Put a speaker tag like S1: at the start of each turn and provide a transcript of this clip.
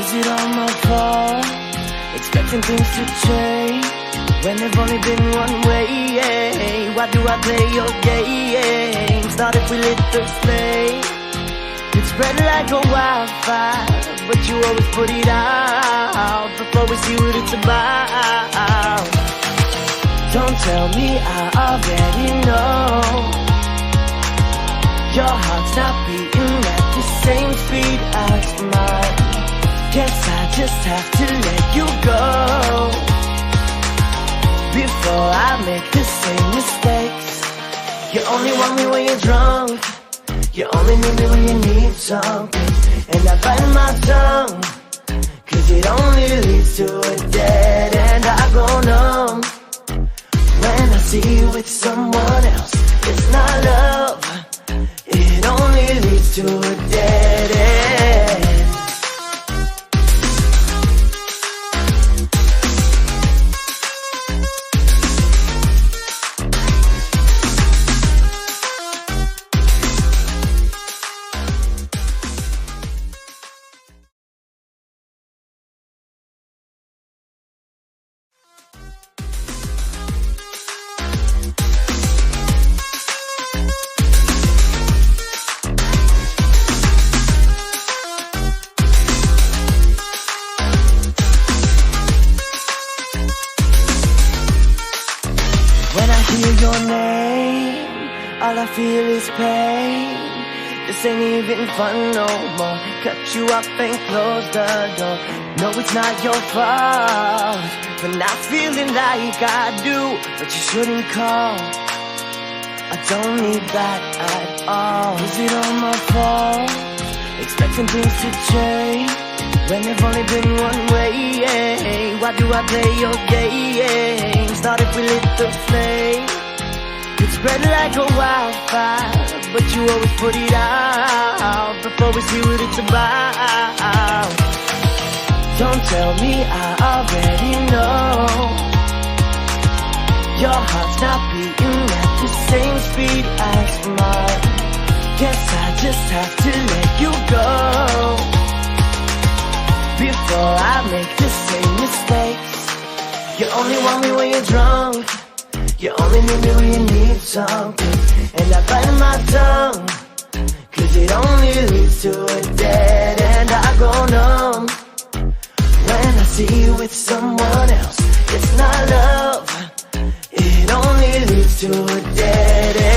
S1: Is it all my fault? Expecting things to change when they've only been one way. Why do I play your games? Not if we lit the flame. It spread like a wildfire, but you always put it out before we see what it's about. Don't tell me, I already know. Your heart's not beating at the same speed as mine. Guess I just have to let you go before I make the same mistakes. You only want me when you're drunk. You only need me when you need something. And I bite my tongue, cause it only leads to a dead end. I go numb when I see you with someone else. It's not love, it only leads to a dead end. Your name, all I feel is pain. This ain't even fun no more. Cut you off and close the door. No, it's not your fault for not feeling like I do, but you shouldn't call. I don't need that at all. Is it all my fault? Expecting things to change when they've only been one way. Why do I play your games? Not if we lit the flame. It spread like a wildfire, but you always put it out before we see what it's about. Don't tell me, I already know. Your heart's not beating at the same speed as mine. Guess I just have to let you go before I make the same mistakes. You only want me when you're drunk. You only need me when you need something. And I bite my tongue, cause it only leads to a dead end. I go numb when I see you with someone else. It's not love, it only leads to a dead end.